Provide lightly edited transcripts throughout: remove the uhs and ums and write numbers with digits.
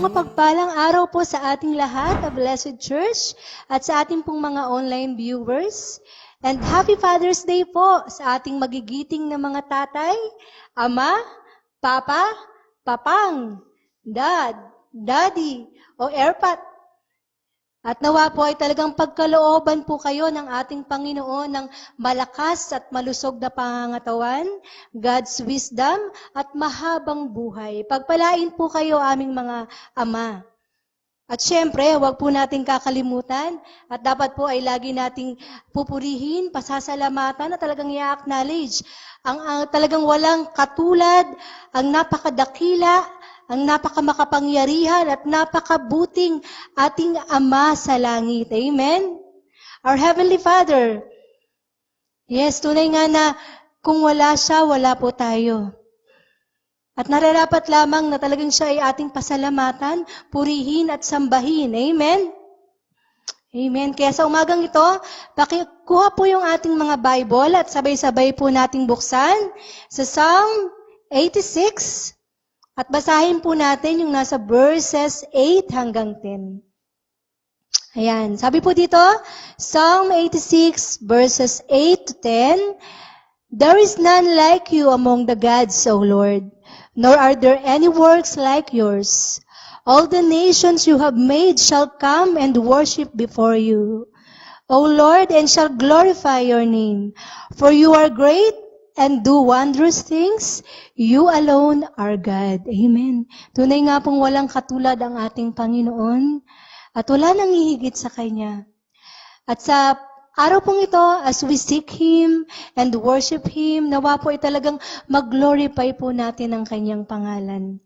mapagpalang araw po sa ating lahat, a Blessed Church, at sa ating pong mga online viewers. And Happy Father's Day po sa ating magigiting na mga tatay, ama, papa, papang, dad, daddy, o airpat. At nawa po ay talagang pagkalooban po kayo ng ating Panginoon ng malakas at malusog na pangangatawan, God's wisdom at mahabang buhay. Pagpalain po kayo aming mga ama. At syempre, huwag po nating kakalimutan at dapat po ay lagi nating pupurihin, pasasalamatan at talagang i-acknowledge ang talagang walang katulad, ang napakadakila, ang napakamakapangyarihan at napakabuting ating Ama sa langit. Amen? Our Heavenly Father. Yes, tunay nga na kung wala siya, wala po tayo. At nararapat lamang na talagang siya ay ating pasalamatan, purihin at sambahin. Amen? Amen. Kaya sa umagang ito, pakikuha po yung ating mga Bible at sabay-sabay po nating buksan sa Psalm 86. At basahin po natin yung nasa verses 8 hanggang 10. Ayan. Sabi po dito, Psalm 86 verses 8 to 10, There is none like you among the gods, O Lord, nor are there any works like yours. All the nations you have made shall come and worship before you, O Lord, and shall glorify your name. For you are great and do wondrous things. You alone are God. Amen. Tunay nga pong walang katulad ang ating Panginoon at wala nang hihigit sa Kanya. At sa araw pong ito, as we seek Him and worship Him, nawa po ay talagang mag-glorify po natin ang Kanyang pangalan.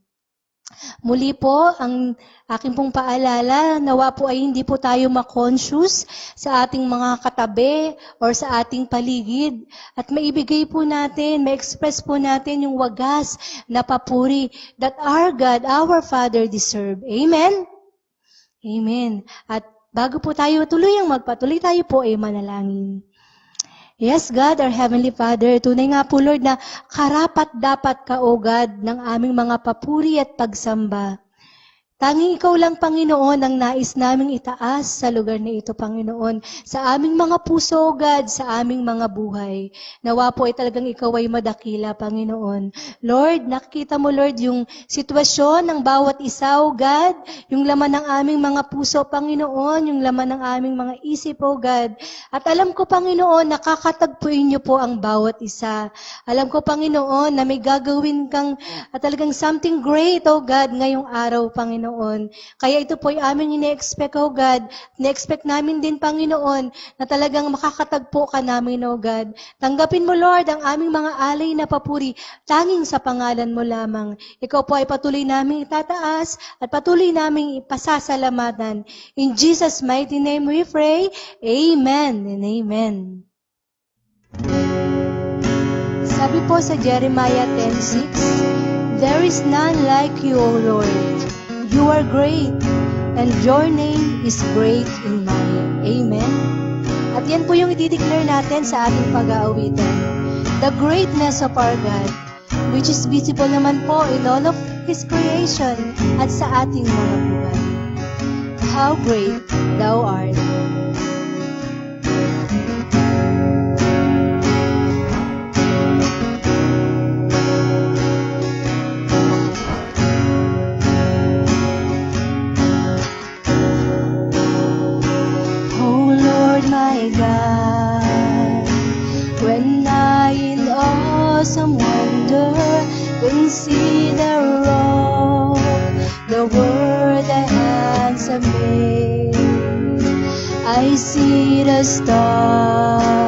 Muli po, ang aking pong paalala, nawa po ay hindi po tayo ma-conscious sa ating mga katabi or sa ating paligid. At maibigay po natin, ma-express po natin yung wagas na papuri that our God, our Father deserve. Amen? Amen. At bago po tayo tuluyang magpatuloy, tayo po ay manalangin. Yes, God, our Heavenly Father, tunay nga po, Lord, na karapat-dapat ka, O God, ng aming mga papuri at pagsamba. Tanging Ikaw lang, Panginoon, ang nais naming itaas sa lugar na ito, Panginoon, sa aming mga puso, O God, sa aming mga buhay. Nawa po ay talagang Ikaw ay madakila, Panginoon. Lord, nakikita mo, Lord, yung sitwasyon ng bawat isa, O God, yung laman ng aming mga puso, Panginoon, yung laman ng aming mga isip, O God. At alam ko, Panginoon, nakakatagpuin niyo po ang bawat isa. Alam ko, Panginoon, na may gagawin kang talagang something great, O God, ngayong araw, Panginoon. Kaya ito po ay aming ine-expect, O God. Ne-expect namin din, Panginoon, na talagang makakatagpo ka namin, O God. Tanggapin mo, Lord, ang aming mga alay na papuri, tanging sa pangalan mo lamang. Ikaw po ay patuloy naming itataas at patuloy naming ipasasalamatan. In Jesus' mighty name we pray. Amen and amen. Sabi po sa Jeremiah 10:6, There is none like you, O Lord. You are great, and your name is great in Maya. Amen? At yan po yung i-declare natin sa ating pag-aawitan. The greatness of our God, which is visible naman po in all of His creation at sa ating mga buhay. How great Thou art. Some wonder, consider all the word thy hands have made. I see the stars,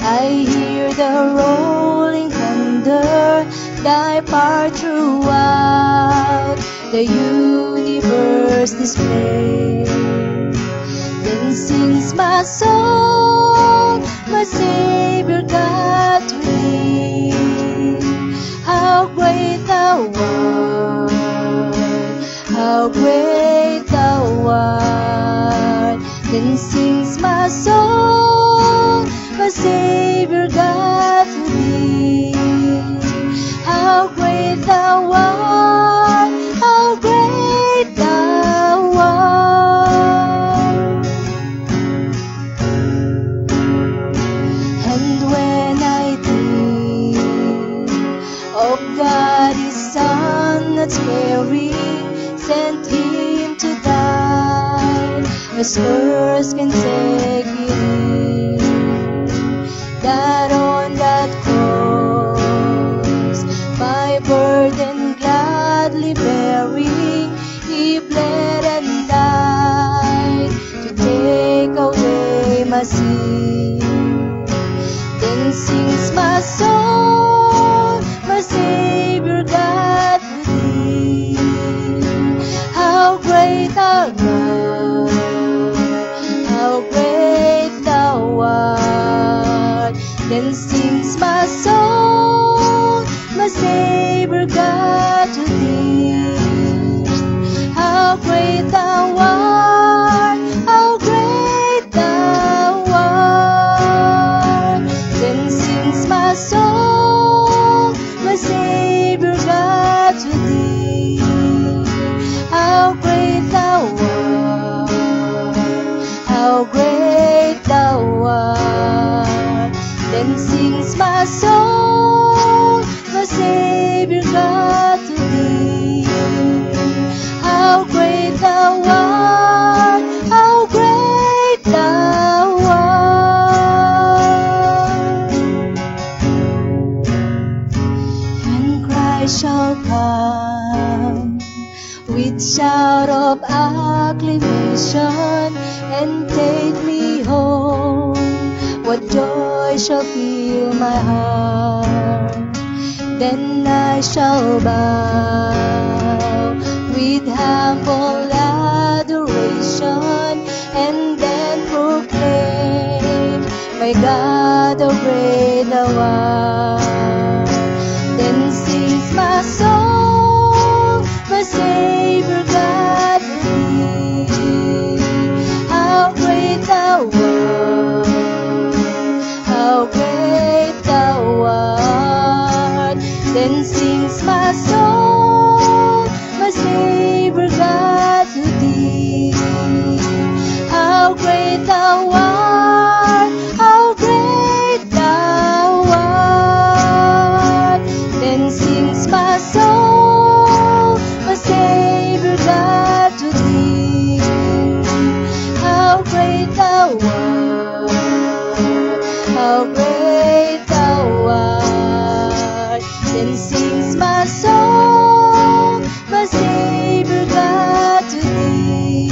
I hear the rolling thunder, thy power throughout the universe display. Then sings my soul, my Savior God to thee. How great Thou art, how great Thou art. Then sings my soul, my Savior God to thee. How great Thou art, how great this earth can take it in. That on that cross, my burden gladly bearing, He bled and died to take away my sin. Then sings my soul, my Savior God within. How great our God, how great Thou art. Then sings my soul, my Savior God within. How great Thou art, how great Thou art. Then sings my soul, my Savior God within. How great Thou art, how great Thou art. Then sings my soul, my Savior God within. How great Thou art, how great Thou art. When Christ shall come with shout of acclamation and take me home, what joy shall fill my heart. Then I shall bow with humble adoration and then proclaim, my God, how great Thou art. Then sings my soul, my Savior God within. How great Thou art, how great Thou art. Then sings my soul, my Savior God within. How great Thou art, how great Thou art. Then sings my soul, my Savior God within. How great Thou art, how great Thou art. Then sings my soul, my Savior God within.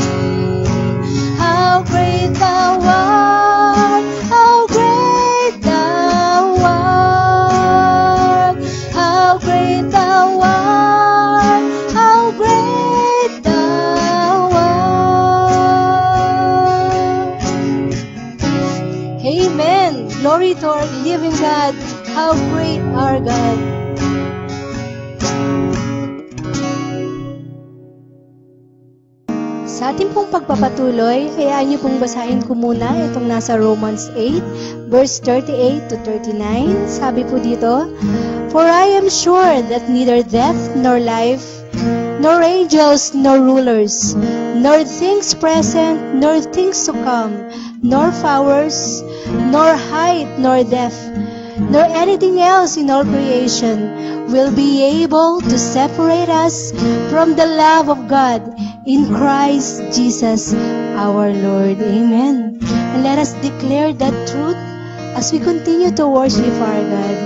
How great Thou art, how great Thou art. How great Thou art, how great Thou art. Amen. Glory to our living God. How great our God. Sa ating pong pagpapatuloy, hayaan niyo pong basahin ko muna itong nasa Romans 8, verse 38 to 39. Sabi po dito, For I am sure that neither death nor life, nor angels nor rulers, nor things present nor things to come, nor powers, nor height nor depth, nor anything else in all creation will be able to separate us from the love of God in Christ Jesus our Lord. Amen. And let us declare that truth as we continue to worship our God.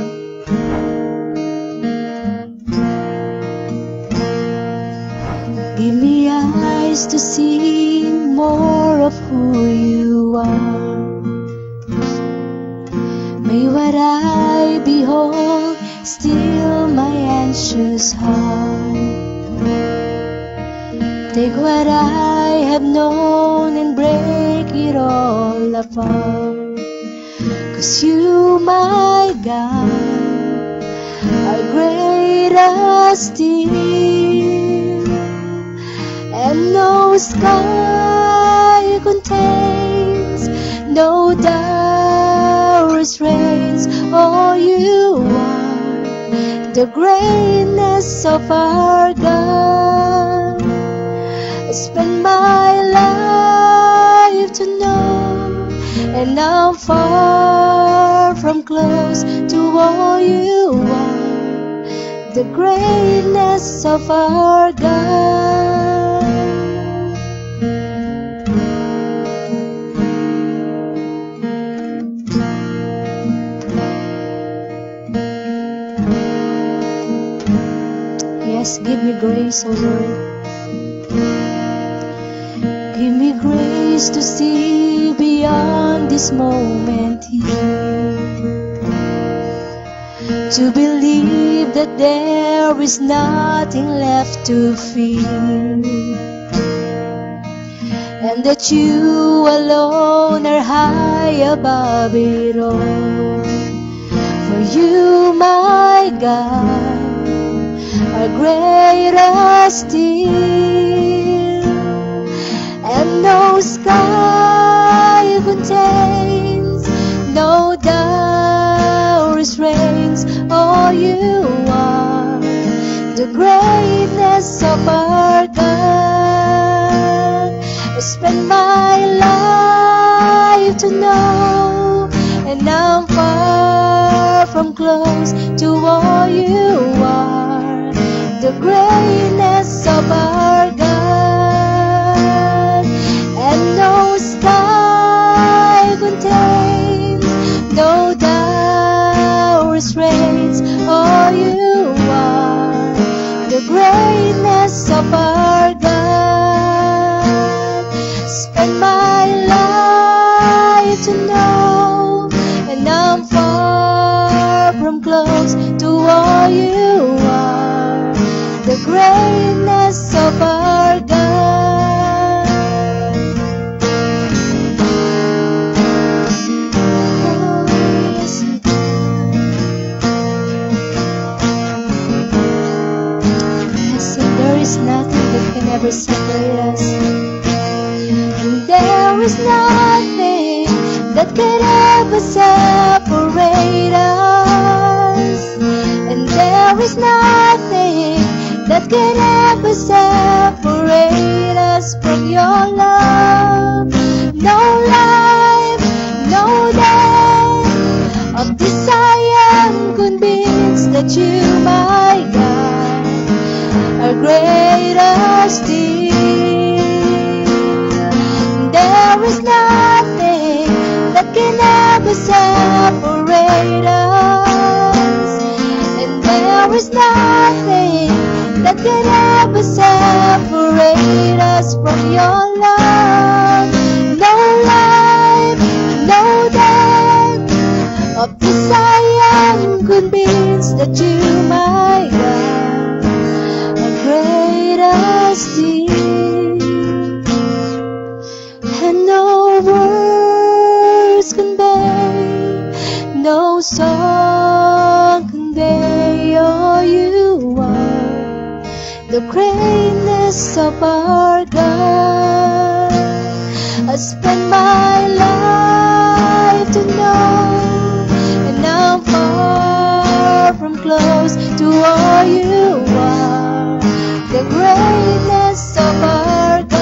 Give me eyes to see more of who You are. May what I behold still my anxious heart. Take what I have known and break it all apart. 'Cause You, my God, are greater still, and no sky contains, no darkness reigns. Oh, You are the greatness of our God. I spend my life to know, and I'm far from close to all You are, the greatness of our God. grace, give me grace, O Lord. Give me grace to see beyond this moment here, to believe that there is nothing left to fear, and that you alone are high above it all. For you, my God, are greater still, and no sky contains, no dowries reigns. Oh, you are the greatness of our God. I spend my life to know, and I'm far from close to all you are, the greatness of our God. And no sky contains, no dowries reigns. Oh, you are the greatness of our God. Spend my life to know, and I'm far from close to all you are, the greatness of our God. Oh, yes, you do. Yes, and there is nothing that can ever separate us. And there is nothing that can ever separate us. And there is nothing that can ever separate us from your love. No life, no death. Of this I am convinced that you, my God, are greater still. There is nothing that can ever separate us, and there is nothing that can ever separate us from your love. No life, no death. Of this I am convinced that you, my God, are greater still. And no words convey, no song convey. Oh, you are the greatness of our God. I spend my life to know, and I'm far from close to all you are, the greatness of our God.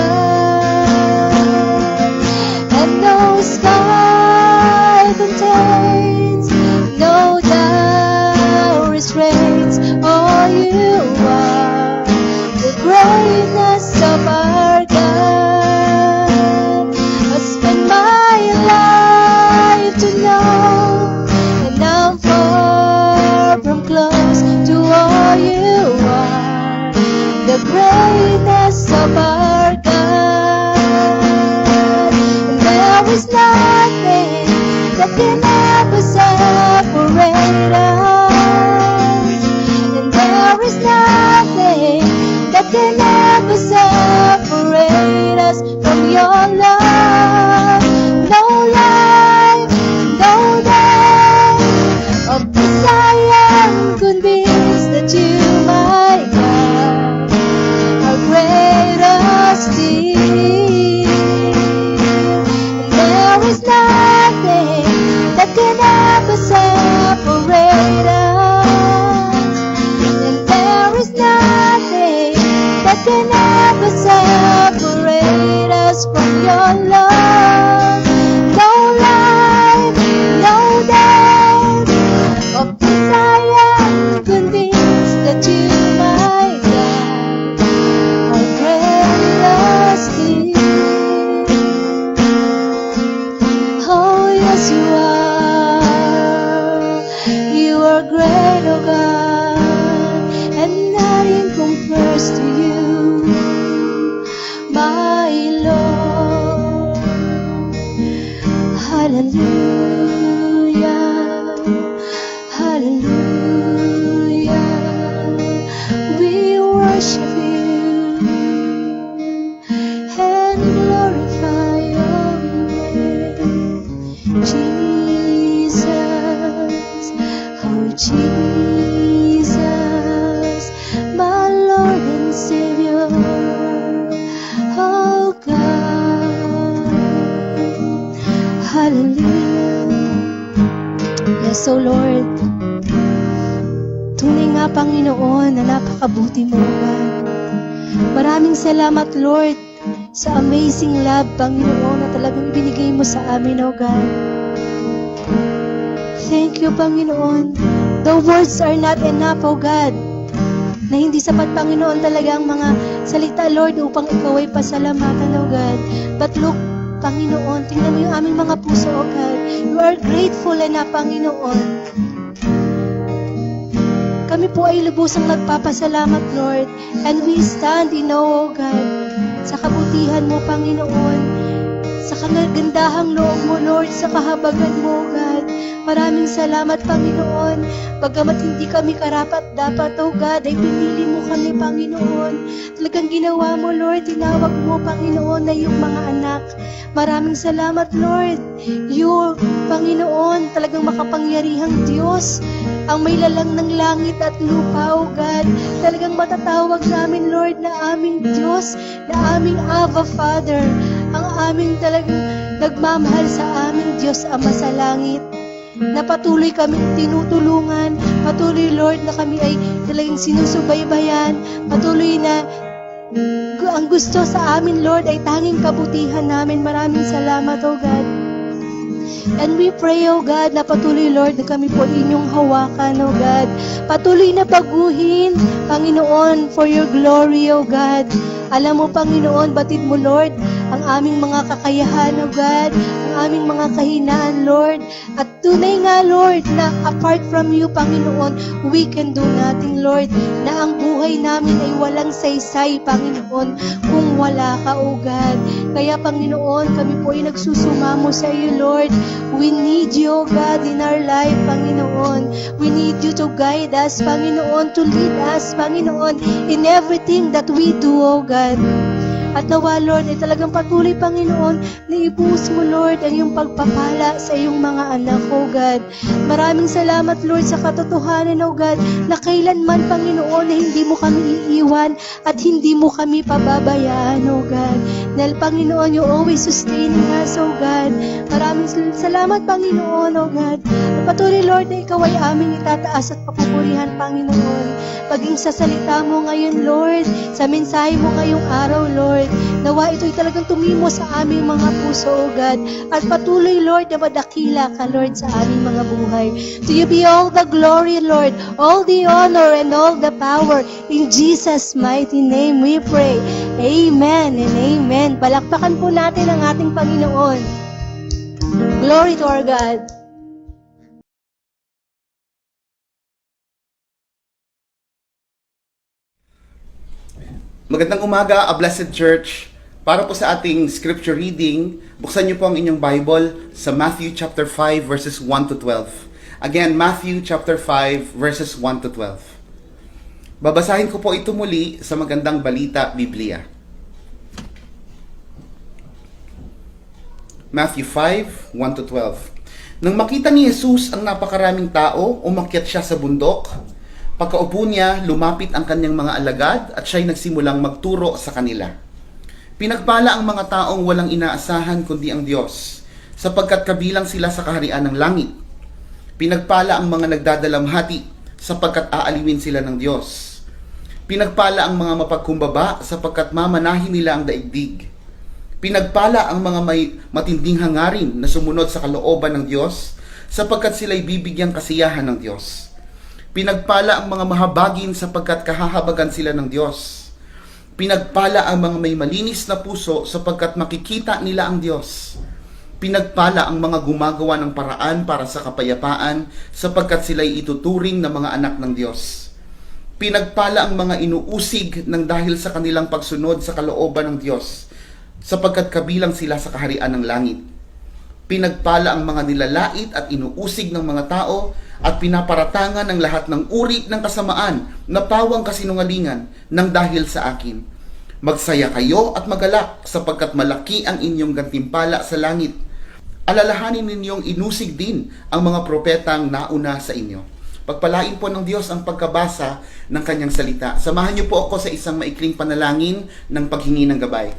And no sky contains, no dowries reigns. Oh, you are the greatness of our God. I spend my life to know, and I'm far from close to all you are, the greatness of our God. And there is nothing that can ever separate us, and there is nothing that can ever separate us from your love. No life, no death. Of this I am convinced that you, my God, are greater still. And there is nothing that can ever separate us, and there is nothing that can ever separate us from your love. No life, no death. Of this I am convinced that you, my God, are greater still. Oh, yes, you are. You are great, oh God, and not incomparable. Hallelujah, hallelujah, we worship you and glorify your name, Jesus, oh Jesus, my Lord and Savior, oh God, hallelujah. Yes, oh Lord, tunay nga Panginoon na napakabuti mo, God. Maraming salamat, Lord, sa amazing love, Panginoon, na talagang binigay mo sa amin, oh God. Thank you, Panginoon. The words are not enough, oh God, na hindi sapat, Panginoon, talaga ang mga salita, Lord, upang ikaw ay pasalamatan, oh God. But look, Panginoon, tingnan mo yung aming mga puso, oh God. You are grateful na, Panginoon. Kami po ay lubusang nagpapasalamat, Lord, and we stand in awe, oh God, sa kabutihan mo, Panginoon, sa kagandahang loob mo, Lord, sa kahabagan mo, oh God. Maraming salamat, Panginoon. Bagamat hindi kami karapat-dapat, oh God, ay pinili mo kami, Panginoon. Talagang ginawa mo, Lord, tinawag mo, Panginoon, na iyong mga anak. Maraming salamat, Lord. You, Panginoon, talagang makapangyarihang Diyos, ang may lalang ng langit at lupa, oh God. Talagang matatawag namin, Lord, na aming Diyos, na aming Abba Father, ang aming talagang nagmamahal sa aming Diyos, Ama sa langit, na patuloy kami tinutulungan, patuloy, Lord, na kami ay talagang sinusubaybayan, patuloy na ang gusto sa amin, Lord, ay tanging kabutihan namin. Maraming salamat, oh God. And we pray, oh God, na patuloy, Lord, na kami po inyong hawakan, oh God. Patuloy na baguhin, Panginoon, for your glory, oh God. Alam mo, Panginoon, batid mo, Lord, ang aming mga kakayahan, oh God, ang aming mga kahinaan, Lord. At tunay nga, Lord, na apart from you, Panginoon, we can do nothing, Lord. Na ang buhay namin ay walang saysay, Panginoon, kung wala ka, oh God. Kaya, Panginoon, kami po ay nagsusumamo sa iyo, Lord. We need you, oh God, in our life, Panginoon. We need you to guide us, Panginoon, to lead us, Panginoon, in everything that we do, oh God. At nawa, Lord, ay talagang patuloy, Panginoon, na ibuhos mo, Lord, ang iyong pagpapala sa iyong mga anak, oh God. Maraming salamat, Lord, sa katotohanan, oh God, na kailanman, Panginoon, na hindi mo kami iiwan at hindi mo kami pababayaan, oh God. Dahil, Panginoon, you always sustaining us, oh God. Maraming salamat, Panginoon, oh God. At patuloy, Lord, na ikaw ay aming itataas at papupurihan, Panginoon. Paging sa salita mo ngayon, Lord, sa mensahe mo ngayong araw, Lord, nawa ito'y talagang tumimo sa aming mga puso, O God. At patuloy, Lord, na madakila ka, Lord, sa aming mga buhay. To you be all the glory, Lord, all the honor and all the power. In Jesus' mighty name we pray. Amen and amen. Palakpakan po natin ang ating Panginoon. Glory to our God. Magandang umaga, A Blessed Church. Para po sa ating scripture reading, buksan niyo po ang inyong Bible sa Matthew chapter 5 verses 1 to 12. Again, Matthew chapter 5 verses 1 to 12. Babasahin ko po ito muli sa Magandang Balita Biblia. Matthew 5, 1 to 12. Nang makita ni Jesus ang napakaraming tao, umakyat siya sa bundok. Pagkaupo niya, lumapit ang kanyang mga alagad at siya'y nagsimulang magturo sa kanila. Pinagpala ang mga taong walang inaasahan kundi ang Diyos, sapagkat kabilang sila sa kaharian ng langit. Pinagpala ang mga nagdadalamhati, sapagkat aaliwin sila ng Diyos. Pinagpala ang mga mapagkumbaba, sapagkat mamanahin nila ang daigdig. Pinagpala ang mga may matinding hangarin na sumunod sa kalooban ng Diyos, sapagkat sila'y bibigyang kasiyahan ng Diyos. Pinagpala ang mga mahabagin sapagkat kahahabagan sila ng Diyos. Pinagpala ang mga may malinis na puso sapagkat makikita nila ang Diyos. Pinagpala ang mga gumagawa ng paraan para sa kapayapaan sapagkat sila'y ituturing na mga anak ng Diyos. Pinagpala ang mga inuusig ng dahil sa kanilang pagsunod sa kalooban ng Diyos sapagkat kabilang sila sa kaharian ng langit. Pinagpala ang mga nilalait at inuusig ng mga tao at pinaparatangan ang lahat ng uri ng kasamaan na pawang kasinungalingan ng dahil sa akin. Magsaya kayo at magalak sapagkat malaki ang inyong gantimpala sa langit. Alalahanin ninyong inusig din ang mga propetang nauna sa inyo. Pagpalain po ng Diyos ang pagkabasa ng kanyang salita. Samahan niyo po ako sa isang maikling panalangin ng paghingi ng gabay.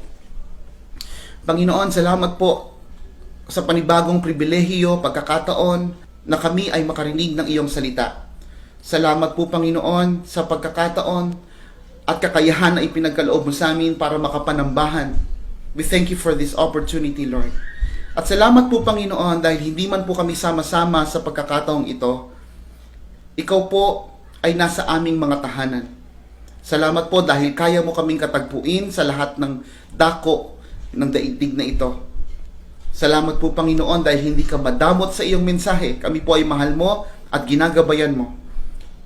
Panginoon, salamat po sa panibagong pribilehiyo, pagkakataon na kami ay makarinig ng iyong salita. Salamat po, Panginoon, sa pagkakataon at kakayahan na ipinagkaloob mo sa amin para makapanambahan. We thank you for this opportunity, Lord. At salamat po, Panginoon, dahil hindi man po kami sama-sama sa pagkakataong ito, ikaw po ay nasa aming mga tahanan. Salamat po dahil kaya mo kaming katagpuin sa lahat ng dako ng daigdig na ito. Salamat po, Panginoon, dahil hindi ka madamot sa iyong mensahe. Kami po ay mahal mo at ginagabayan mo.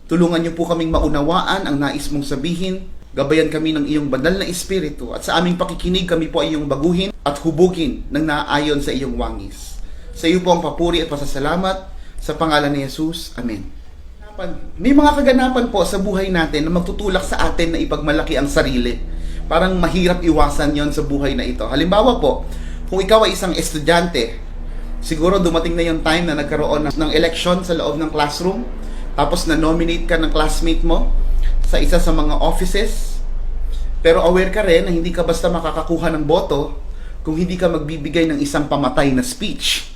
Tulungan niyo po kaming maunawaan ang nais mong sabihin. Gabayan kami ng iyong banal na espiritu. At sa aming pakikinig, kami po ay iyong baguhin at hubugin ng naayon sa iyong wangis. Sa iyo po ang papuri at pasasalamat sa pangalan ni Jesus. Amen. May mga kaganapan po sa buhay natin na magtutulak sa atin na ipagmalaki ang sarili. Parang mahirap iwasan yon sa buhay na ito. Halimbawa po, kung ikaw ay isang estudyante, siguro dumating na yung time na nagkaroon ng election sa loob ng classroom, tapos na-nominate ka ng classmate mo sa isa sa mga offices, pero aware ka rin na hindi ka basta makakakuha ng boto kung hindi ka magbibigay ng isang pamatay na speech.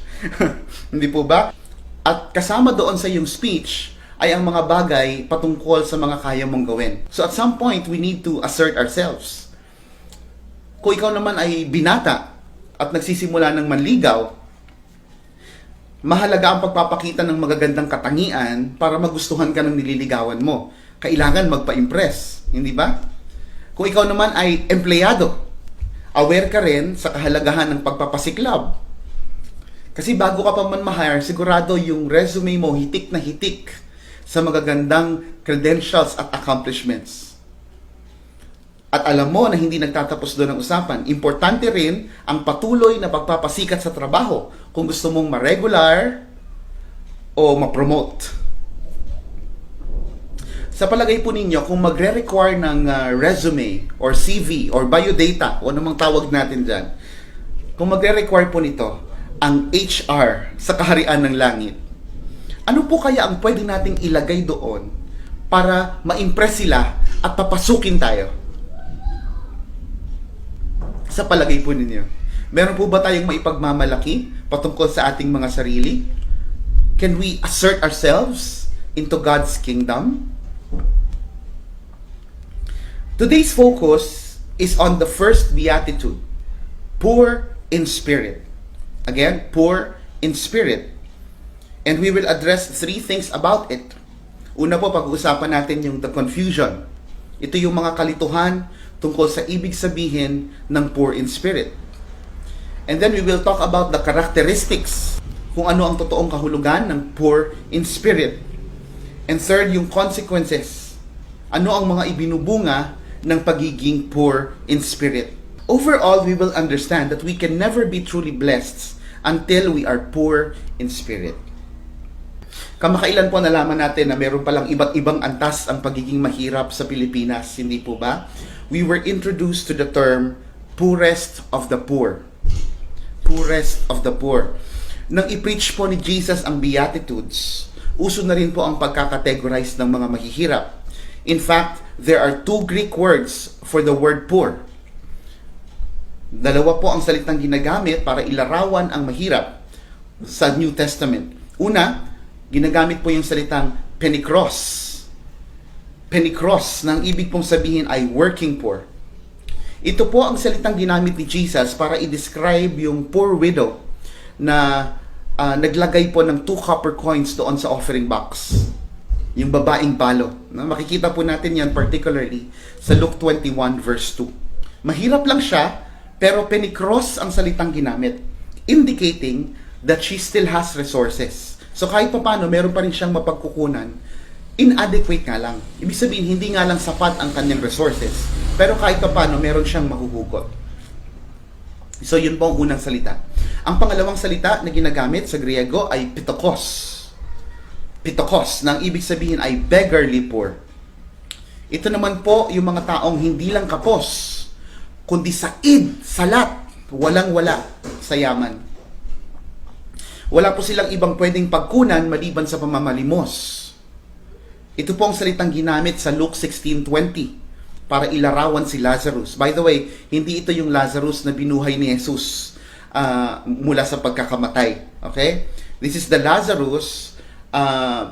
Hindi po ba? At kasama doon sa iyong speech ay ang mga bagay patungkol sa mga kaya mong gawin. So at some point, we need to assert ourselves. Kung ikaw naman ay binata at nagsisimula ng manligaw, mahalaga ang pagpapakita ng magagandang katangian para magustuhan ka ng nililigawan mo. Kailangan magpa-impress, hindi ba? Kung ikaw naman ay empleyado, aware ka rin sa kahalagahan ng pagpapasiklab. Kasi bago ka pa man ma-hire, sigurado yung resume mo hitik na hitik sa magagandang credentials at accomplishments. At alam mo na hindi nagtatapos doon ang usapan. Importante rin ang patuloy na pagpapasikat sa trabaho kung gusto mong ma-regular o ma-promote. Sa palagay po ninyo, kung magre-require ng resume or CV or biodata o anumang tawag natin dyan, kung magre-require po nito ang HR sa kaharian ng langit, ano po kaya ang pwede nating ilagay doon para ma-impress sila at papasukin tayo? Sa palagay po ninyo, meron po ba tayong maipagmamalaki patungkol sa ating mga sarili? Can we assert ourselves into God's kingdom? Today's focus is on the first beatitude, poor in spirit. Again, poor in spirit. And we will address 3 things about it. Una po, pag-uusapan natin yung the confusion. Ito yung mga kalituhan tungkol sa ibig sabihin ng poor in spirit. And then we will talk about the characteristics, kung ano ang totoong kahulugan ng poor in spirit. And third, yung consequences. Ano ang mga ibinubunga ng pagiging poor in spirit. Overall, we will understand that we can never be truly blessed until we are poor in spirit. Kamakailan po nalaman natin na meron palang iba't ibang antas ang pagiging mahirap sa Pilipinas, hindi po ba? We were introduced to the term poorest of the poor. Poorest of the poor. Nang i-preach po ni Jesus ang Beatitudes, uso na rin po ang pagkakategorize ng mga mahihirap. In fact, there are 2 Greek words for the word poor. Dalawa po ang salitang ginagamit para ilarawan ang mahirap sa New Testament. Una, ginagamit po yung salitang penikros. Penikros, na ang ibig pong sabihin ay working poor. Ito po ang salitang ginamit ni Jesus para i-describe yung poor widow na naglagay po ng 2 copper coins doon sa offering box. Yung babaeng balo. Makikita po natin yan particularly sa Luke 21 verse 2. Mahirap lang siya, pero penikros ang salitang ginamit, indicating that she still has resources. So kahit pa paano, meron pa rin siyang mapagkukunan. Inadequate nga lang. Ibig sabihin, hindi nga lang sapat ang kanyang resources. Pero kahit pa paano, meron siyang mahuhugot. So yun po ang unang salita. Ang pangalawang salita na ginagamit sa Griego ay pitokos. Pitokos, na ang ibig sabihin ay beggarly poor. Ito naman po yung mga taong hindi lang kapos, kundi said, salat, walang-wala sa yaman. Wala po silang ibang pwedeng pagkunan maliban sa pamamalimos. Ito po ang salitang ginamit sa Luke 16:20 para ilarawan si Lazarus. By the way, hindi ito yung Lazarus na binuhay ni Jesus mula sa pagkakamatay. Okay? This is the Lazarus,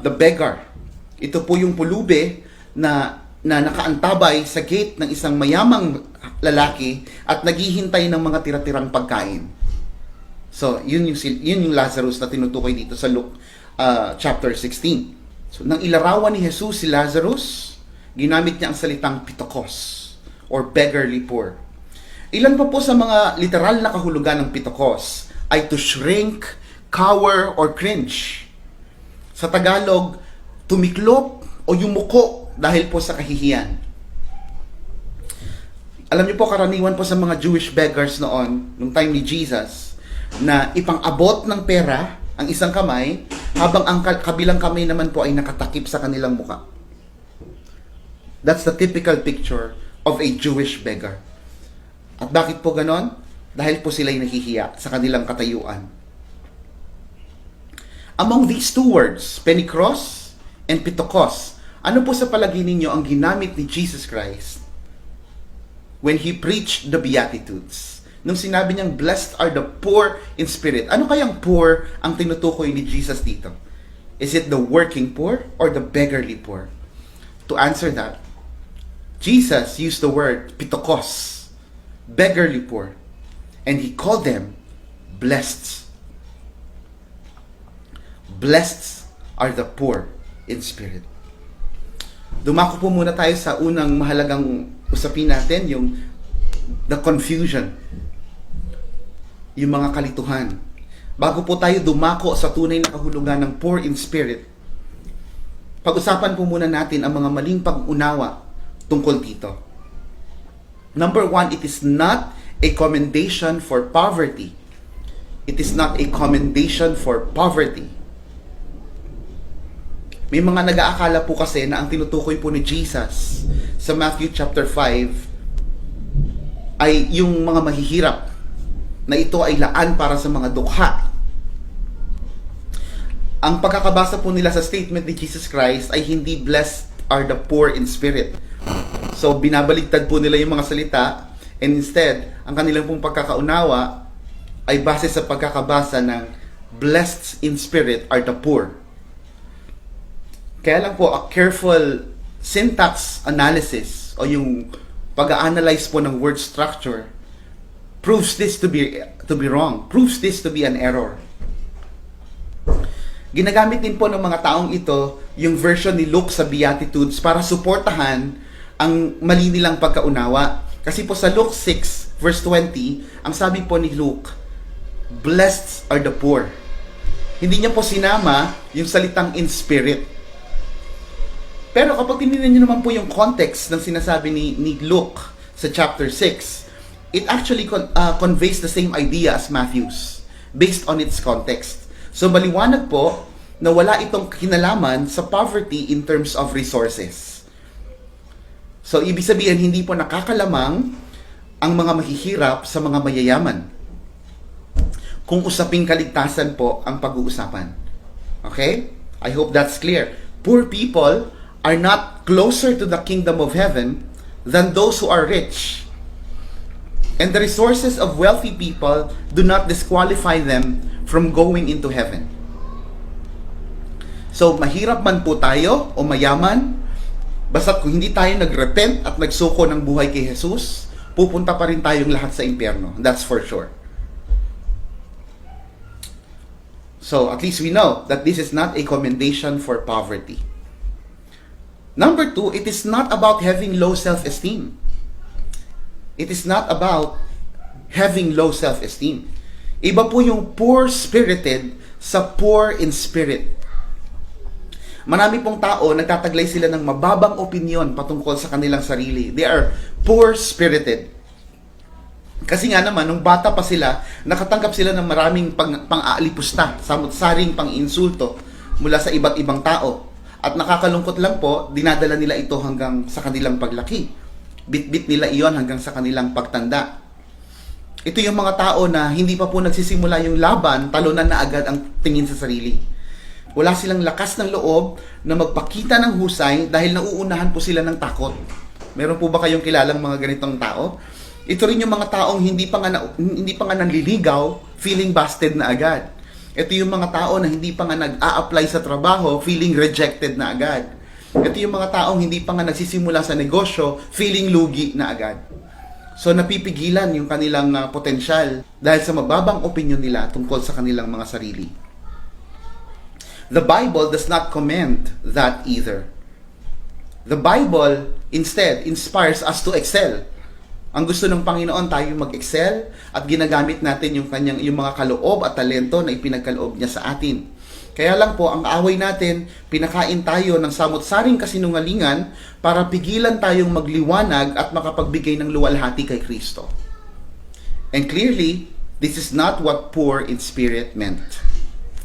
the beggar. Ito po yung pulube na nakaantabay sa gate ng isang mayamang lalaki at naghihintay ng mga tira-tirang pagkain. So, yun yung Lazarus na tinutukoy dito sa Luke chapter 16. So, nang ilarawan ni Jesus si Lazarus, ginamit niya ang salitang pitokos or beggarly poor. Ilan pa po sa mga literal na kahulugan ng pitokos ay to shrink, cower, or cringe. Sa Tagalog, tumiklop o yumuko dahil po sa kahihiyan. Alam niyo po, karaniwan po sa mga Jewish beggars noon, nung time ni Jesus, na ipang-abot ng pera ang isang kamay, habang ang kabilang kamay naman po ay nakatakip sa kanilang muka. That's the typical picture of a Jewish beggar. At bakit po ganon? Dahil po sila'y nahihiya sa kanilang katayuan. Among these two words, penikros and pitokos, ano po sa palagay ninyo ang ginamit ni Jesus Christ when He preached the Beatitudes? Nung sinabi niyang, blessed are the poor in spirit. Ano kayang poor ang tinutukoy ni Jesus dito? Is it the working poor or the beggarly poor? To answer that, Jesus used the word pitokos, beggarly poor, and He called them blessed. Blessed are the poor in spirit. Dumako po muna tayo sa unang mahalagang usapin natin, yung the confusion, yung mga kalituhan. Bago po tayo dumako sa tunay na kahulugan ng poor in spirit, pag-usapan po muna natin ang mga maling pag-unawa tungkol dito. Number one, it is not a commendation for poverty. It is not a commendation for poverty. May mga nag-aakala po kasi na ang tinutukoy po ni Jesus sa Matthew chapter 5 ay yung mga mahihirap, na ito ay laan para sa mga dukha. Ang pagkakabasa po nila sa statement ni Jesus Christ ay hindi blessed are the poor in spirit. So, binabaligtad po nila yung mga salita, and instead, ang kanilang pong pagkakaunawa ay base sa pagkakabasa ng blessed in spirit are the poor. Kaya lang po, a careful syntax analysis o yung pag-analyze po ng word structure proves this to be wrong, proves this to be an error. Ginagamit din po ng mga taong ito yung version ni Luke sa Beatitudes para suportahan ang mali nilang pagkaunawa. Kasi po sa Luke 6 verse 20, ang sabi po ni Luke, blessed are the poor. Hindi niya po sinama yung salitang in spirit. Pero kapag tinignan niyo naman po yung context ng sinasabi ni Luke sa chapter 6, it actually conveys the same idea as Matthew's based on its context. So maliwanag po na wala itong kinalaman sa poverty in terms of resources. So ibig sabihin, hindi po nakakalamang ang mga mahihirap sa mga mayayaman. Kung usaping kaligtasan po ang pag-uusapan. Okay? I hope that's clear. Poor people are not closer to the kingdom of heaven than those who are rich. And the resources of wealthy people do not disqualify them from going into heaven. So, mahirap man po tayo o mayaman, basta't kung hindi tayo nagrepent at nagsuko ng buhay kay Jesus, pupunta pa rin tayong lahat sa impyerno. That's for sure. So, at least we know that this is not a commendation for poverty. Number two, it is not about having low self-esteem. It is not about having low self-esteem. Iba po yung poor-spirited sa poor in spirit. Marami pong tao, nagtataglay sila ng mababang opinyon patungkol sa kanilang sarili. They are poor-spirited. Kasi nga naman, nung bata pa sila, nakatanggap sila ng maraming pang-aalipusta, samot-saring pang-insulto mula sa iba't ibang tao. At nakakalungkot lang po, dinadala nila ito hanggang sa kanilang paglaki. Bit-bit nila iyon hanggang sa kanilang pagtanda. Ito yung mga tao na hindi pa po nagsisimula yung laban, talunan na agad ang tingin sa sarili. Wala silang lakas ng loob na magpakita ng husay dahil nauunahan po sila ng takot. Meron po ba kayong kilalang mga ganitong tao? Ito rin yung mga taong hindi pa nga nanliligaw, feeling busted na agad. Ito yung mga tao na hindi pa nga nag-a-apply sa trabaho, feeling rejected na agad. Ito yung mga taong hindi pa nga nagsisimula sa negosyo, feeling lugi na agad. So napipigilan yung kanilang potensyal dahil sa mababang opinion nila tungkol sa kanilang mga sarili. The Bible does not commend that either. The Bible instead inspires us to excel. Ang gusto ng Panginoon tayo mag-excel at ginagamit natin yung mga kaloob at talento na ipinagkaloob niya sa atin. Kaya lang po, ang away natin, pinakain tayo ng samot-saring kasinungalingan para pigilan tayong magliwanag at makapagbigay ng luwalhati kay Kristo. And clearly, this is not what poor in spirit meant.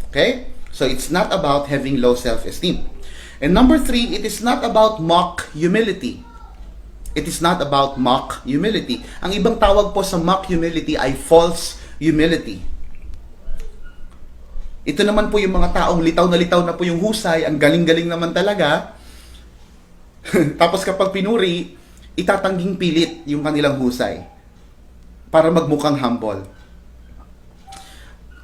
Okay? So it's not about having low self-esteem. And number 3, it is not about mock humility. It is not about mock humility. Ang ibang tawag po sa mock humility ay false humility. Ito naman po yung mga taong litaw na po yung husay, ang galing-galing naman talaga. Tapos kapag pinuri, itatangging pilit yung kanilang husay para magmukhang humble.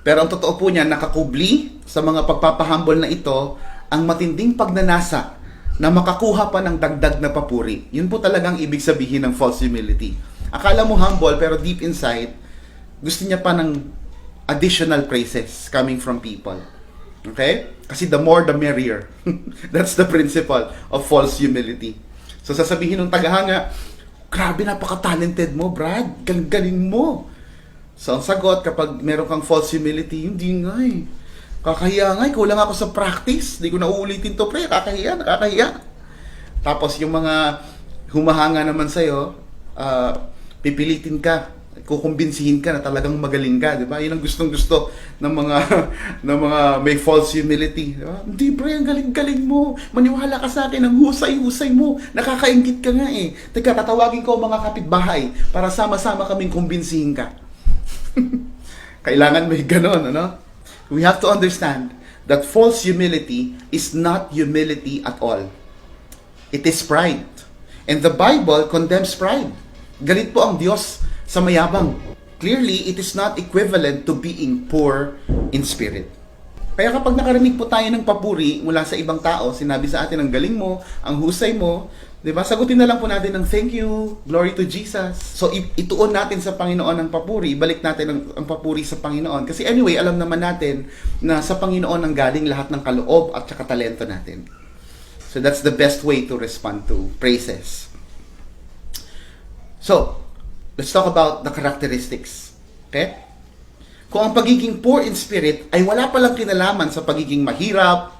Pero ang totoo po niya, nakakubli sa mga pagpapahumble na ito, ang matinding pagnanasa na makakuha pa ng dagdag na papuri. Yun po talagang ibig sabihin ng false humility. Akala mo humble, pero deep inside, gusto niya pa ng additional praises coming from people. Okay? Kasi the more, the merrier. That's the principle of false humility. So sasabihin ng tagahanga, grabe, napaka-talented mo, Brad. Galing mo. So ang sagot, kapag meron kang false humility, hindi nga eh. Kakahiya nga, kulang ako sa practice. Hindi ko na uulitin to, pre. Nakakahiya. Tapos yung mga humahanga naman sa'yo, pipilitin ka, kukumbinsihin ka na talagang magaling ka, di ba? Yun ang gustong-gusto ng mga may false humility. Di ba? Hindi, pre, ang galing-galing mo. Maniwala ka sa akin, ang husay-husay mo. Nakakaingit ka nga eh. Teka, tatawagin ko ang mga kapitbahay para sama-sama kaming kumbinsihin ka. Kailangan may ganon, ano? We have to understand that false humility is not humility at all. It is pride. And the Bible condemns pride. Galit po ang Diyos sa mayabang. Clearly, it is not equivalent to being poor in spirit. Kaya kapag nakarinig po tayo ng papuri mula sa ibang tao, sinabi sa atin ang galing mo, ang husay mo, di ba? Sagutin na lang po natin ng thank you, glory to Jesus. So ituon natin sa Panginoon ang papuri, ibalik natin ang papuri sa Panginoon. Kasi anyway, alam naman natin na sa Panginoon ang galing lahat ng kaloob at saka talento natin. So that's the best way to respond to praises. So, let's talk about the characteristics. Okay? Kung ang pagiging poor in spirit ay wala palang kinalaman sa pagiging mahirap,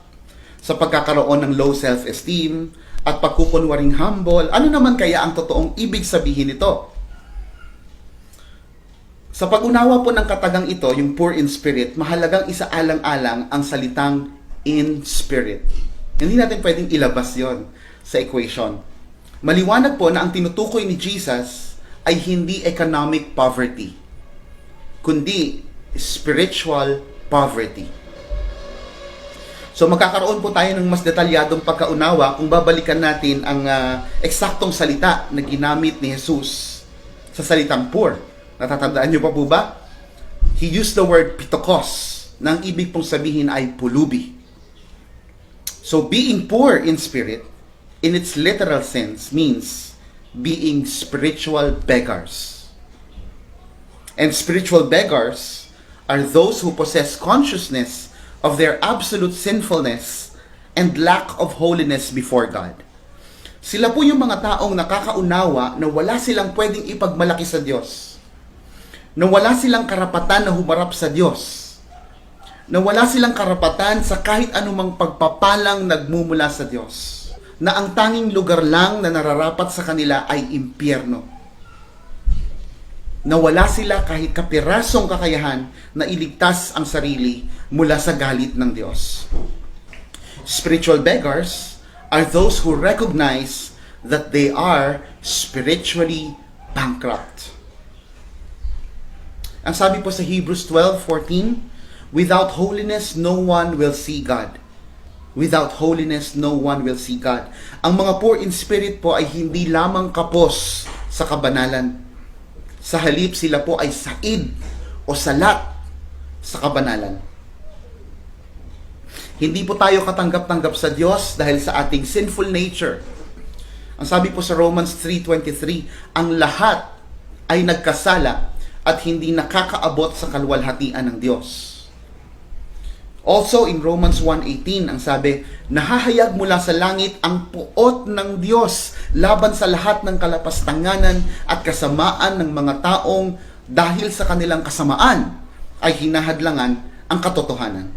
sa pagkakaroon ng low self-esteem, at pagkukunwaring humble, ano naman kaya ang totoong ibig sabihin nito? Sa pag-unawa po ng katagang ito, yung poor in spirit, mahalagang isaalang-alang ang salitang in spirit. Hindi natin pwedeng ilabas yon sa equation. Maliwanag po na ang tinutukoy ni Jesus ay hindi economic poverty, kundi spiritual poverty. So magkakaroon po tayo ng mas detalyadong pagkaunawa kung babalikan natin ang eksaktong salita na ginamit ni Jesus sa salitang poor. Natatandaan niyo pa po ba? He used the word pitokos, na ang ibig pong sabihin ay pulubi. So being poor in spirit, in its literal sense, means being spiritual beggars. And spiritual beggars are those who possess consciousness of their absolute sinfulness and lack of holiness before God. Sila po yung mga taong nakakaunawa na wala silang pwedeng ipagmalaki sa Diyos, na wala silang karapatan na humarap sa Diyos, na wala silang karapatan sa kahit anumang pagpapalang nagmumula sa Diyos, na ang tanging lugar lang na nararapat sa kanila ay impyerno. na wala sila kahit kapirasong kakayahan na iligtas ang sarili mula sa galit ng Diyos. Spiritual beggars are those who recognize that they are spiritually bankrupt. Ang sabi po sa Hebrews 12:14, without holiness, no one will see God. Without holiness, no one will see God. Ang mga poor in spirit po ay hindi lamang kapos sa kabanalan. Sa halip, sila po ay said o salat sa kabanalan. Hindi po tayo katanggap-tanggap sa Diyos dahil sa ating sinful nature. Ang sabi po sa Romans 3:23, ang lahat ay nagkasala at hindi nakakaabot sa kaluwalhatian ng Diyos. Also in Romans 1:18, ang sabi, nahahayag mula sa langit ang puot ng Diyos laban sa lahat ng kalapastanganan at kasamaan ng mga taong dahil sa kanilang kasamaan ay hinahadlangan ang katotohanan.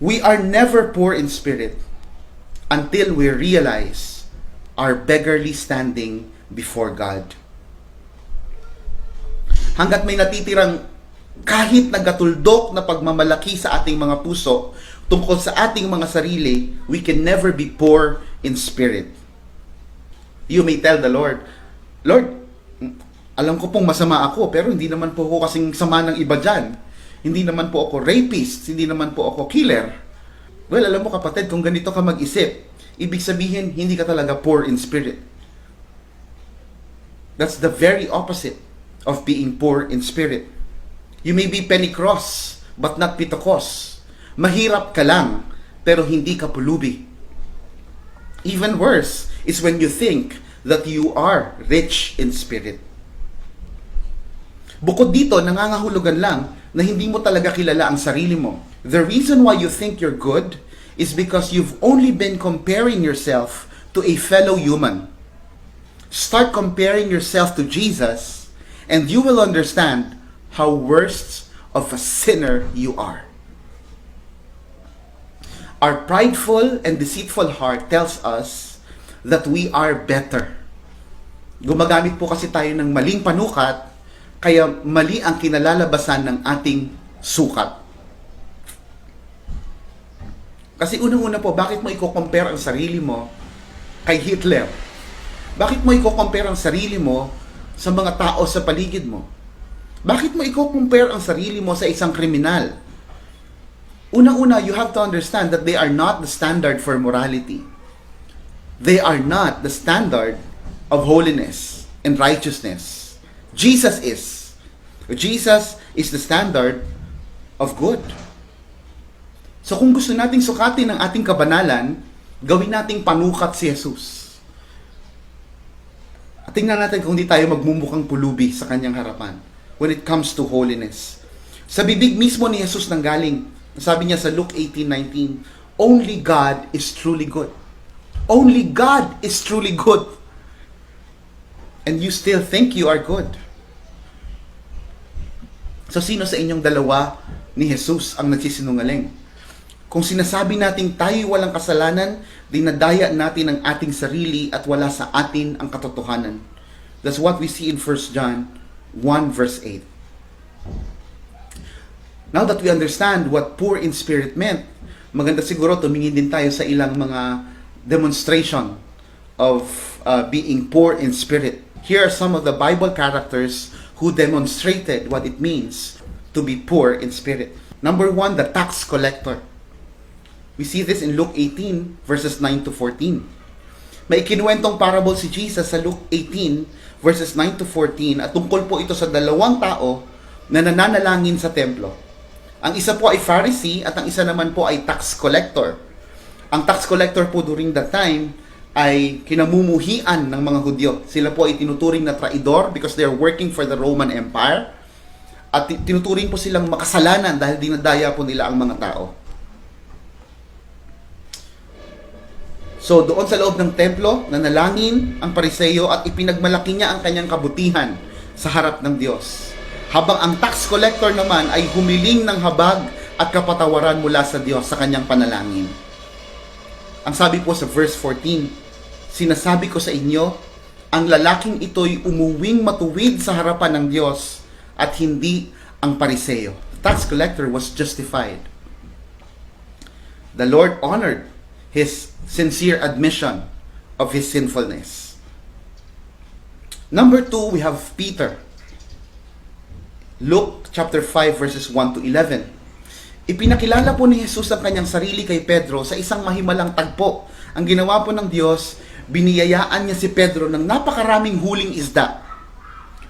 We are never poor in spirit until we realize our beggarly standing before God. Hanggat may natitirang kahit nagatuldok na pagmamalaki sa ating mga puso tungkol sa ating mga sarili, we can never be poor in spirit. You may tell the Lord, Lord, alam ko pong masama ako, pero hindi naman po ako kasing sama ng iba dyan. Hindi naman po ako rapist, hindi naman po ako killer. Well, alam mo kapatid, kung ganito ka mag-isip, ibig sabihin, hindi ka talaga poor in spirit. That's the very opposite of being poor in spirit. You may be penny-cross, but not pitokos. Mahirap ka lang, pero hindi ka pulubi. Even worse is when you think that you are rich in spirit. Bukod dito, nangangahulugan lang na hindi mo talaga kilala ang sarili mo. The reason why you think you're good is because you've only been comparing yourself to a fellow human. Start comparing yourself to Jesus, and you will understand how worst of a sinner you are. Our prideful and deceitful heart tells us that we are better. Gumagamit po kasi tayo ng maling panukat, kaya mali ang kinalalabasan ng ating sukat. Kasi unang-una po, bakit mo i-compare ang sarili mo kay Hitler? Bakit mo i-compare ang sarili mo sa mga tao sa paligid mo? Bakit mo i-compare ang sarili mo sa isang kriminal? Una-una, you have to understand that they are not the standard for morality. They are not the standard of holiness and righteousness. Jesus is. Jesus is the standard of good. So kung gusto nating sukatin ang ating kabanalan, gawin nating panukat si Jesus. At tingnan natin kung hindi tayo magmumukhang pulubi sa kanyang harapan when it comes to holiness. Sa bibig mismo ni Jesus nanggaling, sabi niya sa Luke 18:19, only God is truly good. Only God is truly good. And you still think you are good. So sino sa inyong dalawa ni Jesus ang nagsisinungaling? Kung sinasabi nating tayo walang kasalanan, dinadaya natin ang ating sarili at wala sa atin ang katotohanan. That's what we see in 1 John 1 verse 8. Now that we understand what poor in spirit meant, maganda siguro tumingin din tayo sa ilang mga demonstration of being poor in spirit. Here are some of the Bible characters who demonstrated what it means to be poor in spirit. Number 1, the tax collector. We see this in Luke 18 verses 9 to 14. May ikinuwentong parable si Jesus sa Luke 18 verses 9 to 14 at tungkol po ito sa dalawang tao na nananalangin sa templo. Ang isa po ay Pharisee at ang isa naman po ay tax collector. Ang tax collector po during that time ay kinamumuhian ng mga Hudyo. Sila po ay tinuturing na traidor because they are working for the Roman Empire. At tinuturing po silang makasalanan dahil dinadaya po nila ang mga tao. So doon sa loob ng templo, nanalangin ang Pariseo at ipinagmalaki niya ang kanyang kabutihan sa harap ng Diyos. Habang ang tax collector naman ay humiling ng habag at kapatawaran mula sa Diyos sa kanyang panalangin. Ang sabi po sa verse 14, sinasabi ko sa inyo, ang lalaking ito'y umuwing matuwid sa harapan ng Diyos at hindi ang Pariseo. The tax collector was justified. The Lord honored his sincere admission of his sinfulness. Number 2, we have Peter. Luke chapter 5 verses 1 to 11. Ipinakilala po ni Jesus ang kanyang sarili kay Pedro sa isang mahimalang tagpo. Ang ginawa po ng Diyos, biniyayaan niya si Pedro ng napakaraming huling isda.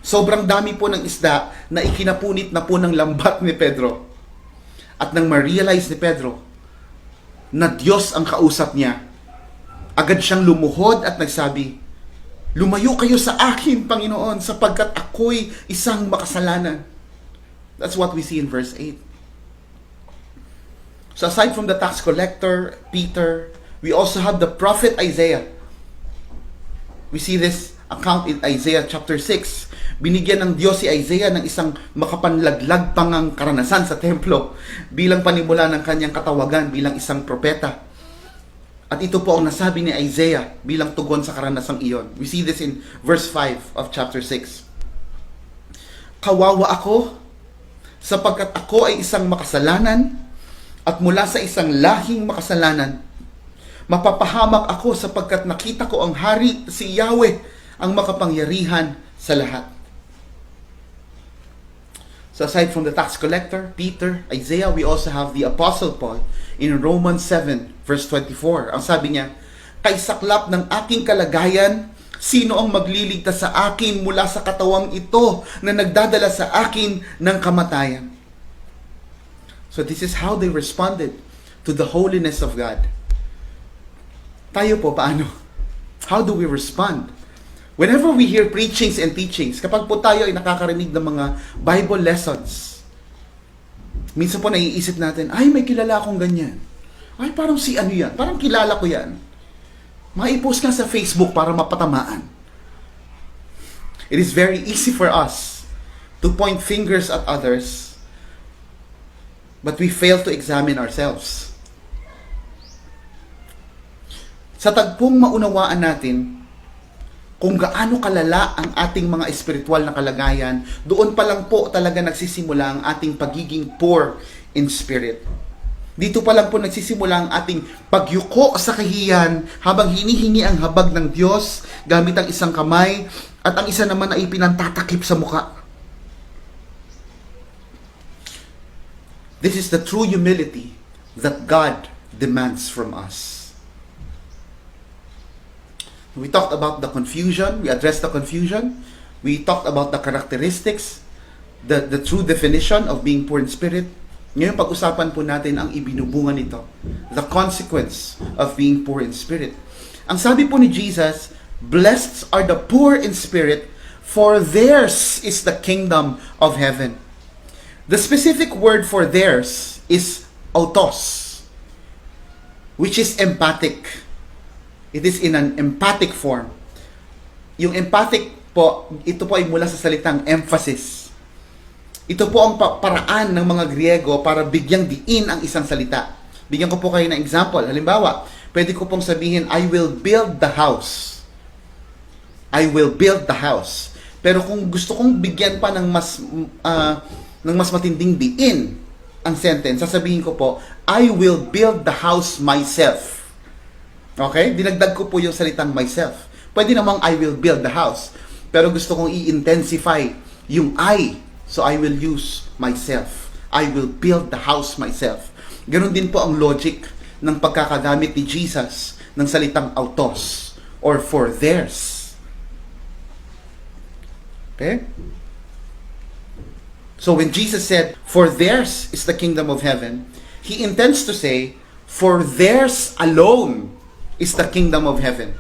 Sobrang dami po ng isda na ikinapunit na po ng lambat ni Pedro. At nang ma-realize ni Pedro na Diyos ang kausap niya, agad siyang lumuhod at nagsabi, "Lumayo kayo sa akin, Panginoon, sapagkat ako'y isang makasalanan." That's what we see in verse 8. So aside from the tax collector, Peter, we also have the prophet Isaiah. We see this account in Isaiah chapter 6. Binigyan ng Diyos si Isaiah ng isang makapanlaglag pangang karanasan sa templo bilang panimula ng kanyang katawagan bilang isang propeta. At ito po ang nasabi ni Isaiah bilang tugon sa karanasang iyon. We see this in verse 5 of chapter 6. "Kawawa ako, sapagkat ako ay isang makasalanan, at mula sa isang lahing makasalanan. Mapapahamak ako sapagkat nakita ko ang hari, si Yahweh, ang makapangyarihan sa lahat." So aside from the tax collector, Peter, Isaiah, we also have the Apostle Paul in Romans 7 verse 24. Ang sabi niya, "Kay saklap ng aking kalagayan, sino ang magliligtas sa akin mula sa katawang ito na nagdadala sa akin ng kamatayan?" So this is how they responded to the holiness of God. Tayo po, paano? How do we respond? Whenever we hear preachings and teachings, kapag po tayo ay nakakarinig ng mga Bible lessons, minsan po naiisip natin, ay, may kilala akong ganyan. Ay, parang si ano yan? Parang kilala ko yan. Maipost ka sa Facebook para mapatamaan. It is very easy for us to point fingers at others, but we fail to examine ourselves. Sa tagpong maunawaan natin kung gaano kalala ang ating mga espiritual na kalagayan, doon pa lang po talaga nagsisimula ang ating pagiging poor in spirit. Dito pa lang po nagsisimula ang ating pagyuko sa kahiyan habang hinihingi ang habag ng Diyos gamit ang isang kamay at ang isa naman ay pinantatakip sa mukha. This is the true humility that God demands from us. We talked about the confusion. We addressed the confusion. We talked about the characteristics, the true definition of being poor in spirit. Ngayon, pag-usapan po natin ang ibinubunga nito. The consequence of being poor in spirit. Ang sabi po ni Jesus, "Blessed are the poor in spirit, for theirs is the kingdom of heaven." The specific word for theirs is autos, which is empathic. It is in an emphatic form. Yung emphatic po, ito po ay mula sa salitang emphasis. Ito po ang paraan ng mga Griego para bigyang diin ang isang salita. Bigyan ko po kayo ng example. Halimbawa, pwede ko pong sabihin, "I will build the house." I will build the house. Pero kung gusto kong bigyan pa ng mas matinding diin ang sentence, sasabihin ko po, "I will build the house myself." Okay? Dinagdag ko po yung salitang myself. Pwede namang I will build the house. Pero gusto kong i-intensify yung I. So I will use myself. I will build the house myself. Ganon din po ang logic ng pagkakagamit ni Jesus ng salitang autos or for theirs. Okay? So when Jesus said, "For theirs is the kingdom of heaven," He intends to say, "For theirs alone is the kingdom of heaven."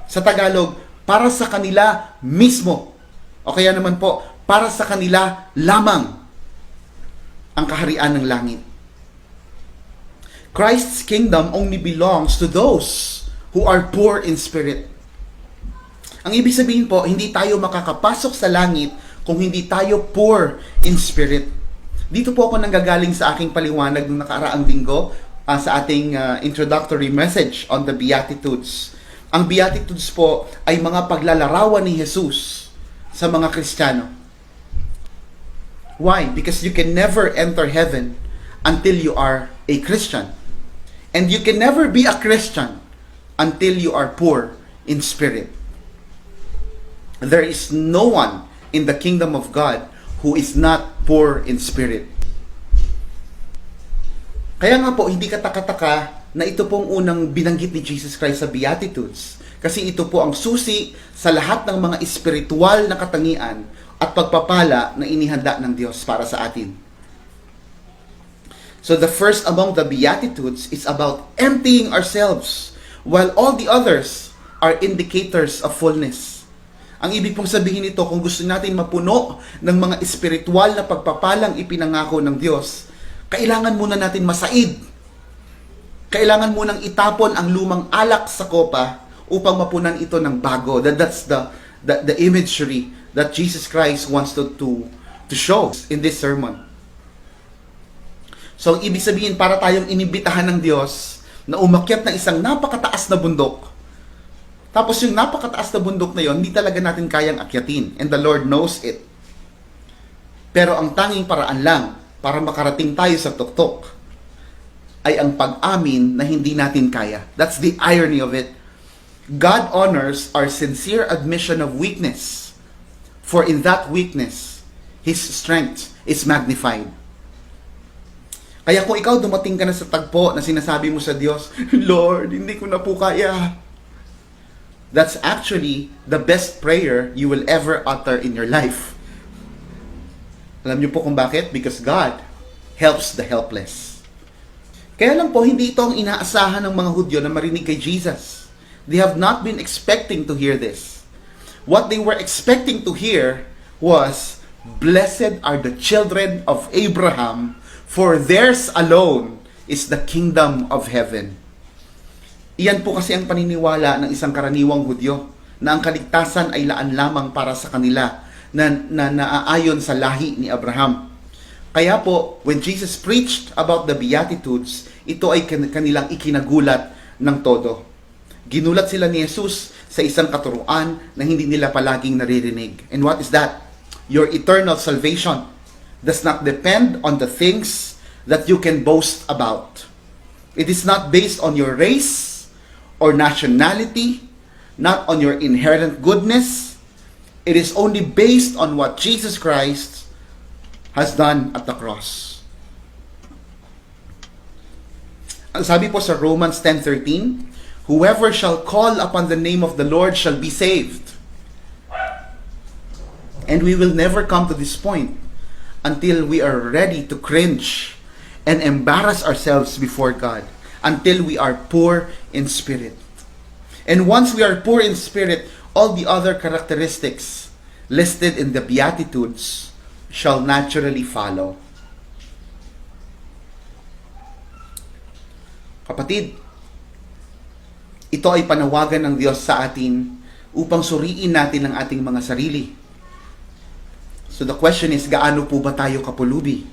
Sa Tagalog, para sa kanila mismo. O kaya naman po, para sa kanila lamang ang kaharian ng langit. Christ's kingdom only belongs to those who are poor in spirit. Ang ibig sabihin po, hindi tayo makakapasok sa langit kung hindi tayo poor in spirit. Dito po ako nanggagaling sa aking paliwanag nung nakaraang linggo sa ating introductory message on the Beatitudes. Ang Beatitudes po ay mga paglalarawan ni Jesus sa mga Kristiyano. Why? Because you can never enter heaven until you are a Christian. And you can never be a Christian until you are poor in spirit. There is no one in the kingdom of God who is not poor in spirit. Kaya nga po, hindi kataka-taka na ito pong unang binanggit ni Jesus Christ sa Beatitudes. Kasi ito po ang susi sa lahat ng mga espiritual na katangian at pagpapala na inihanda ng Diyos para sa atin. So the first among the Beatitudes is about emptying ourselves, while all the others are indicators of fullness. Ang ibig pong sabihin nito, kung gusto natin mapuno ng mga espiritual na pagpapalang ipinangako ng Diyos, kailangan muna natin masaid. Kailangan munang itapon ang lumang alak sa kopa upang mapunan ito ng bago. That's the imagery that Jesus Christ wants to show in this sermon. So, ibig sabihin, para tayong inibitahan ng Diyos na umakyat ng isang napakataas na bundok. Tapos yung napakataas na bundok na yon, hindi talaga natin kayang akyatin. And the Lord knows it. Pero ang tanging paraan lang para makarating tayo sa tuktok ay ang pag-amin na hindi natin kaya. That's the irony of it. God honors our sincere admission of weakness. For in that weakness, His strength is magnified. Kaya kung ikaw dumating ka na sa tagpo na sinasabi mo sa Diyos, Lord, hindi ko na po kaya. That's actually the best prayer you will ever utter in your life. Alam niyo po kung bakit? Because God helps the helpless. Kaya lang po, hindi ito ang inaasahan ng mga Hudyo na marinig kay Jesus. They have not been expecting to hear this. What they were expecting to hear was, "Blessed are the children of Abraham, for theirs alone is the kingdom of heaven." Iyan po kasi ang paniniwala ng isang karaniwang Hudyo, na ang kaligtasan ay laan lamang para sa kanila, na naaayon sa lahi ni Abraham. Kaya po, when Jesus preached about the Beatitudes, ito ay kanilang ikinagulat ng todo. Ginulat sila ni Jesus sa isang katuruan na hindi nila palaging naririnig. And what is that? Your eternal salvation does not depend on the things that you can boast about. It is not based on your race or nationality, not on your inherent goodness. It is only based on what Jesus Christ has done at the cross. Ang sabi po sa Romans 10:13, "Whoever shall call upon the name of the Lord shall be saved." And we will never come to this point until we are ready to cringe and embarrass ourselves before God, until we are poor in spirit. And once we are poor in spirit, all the other characteristics listed in the Beatitudes shall naturally follow. Kapatid, ito ay panawagan ng Diyos sa atin upang suriin natin ang ating mga sarili. So the question is, gaano po ba tayo kapulubi?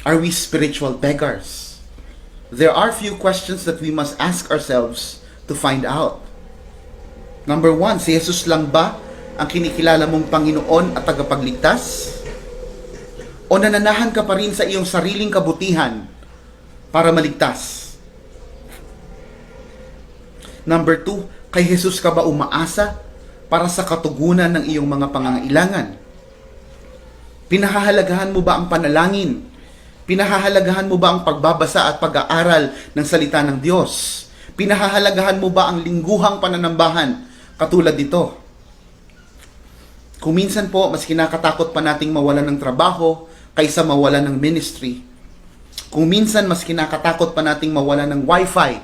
Are we spiritual beggars? There are few questions that we must ask ourselves to find out. Number 1, si Jesus lang ba ang kinikilala mong Panginoon at tagapagligtas? O nananahan ka pa rin sa iyong sariling kabutihan para maligtas? Number 2, kay Jesus ka ba umaasa para sa katugunan ng iyong mga pangangailangan? Pinahahalagahan mo ba ang panalangin? Pinahahalagahan mo ba ang pagbabasa at pag-aaral ng salita ng Diyos? Pinahahalagahan mo ba ang lingguhang pananambahan katulad dito? Kung minsan po, mas kinakatakot pa nating mawalan ng trabaho kaysa mawalan ng ministry. Kung minsan, mas kinakatakot pa nating mawalan ng wifi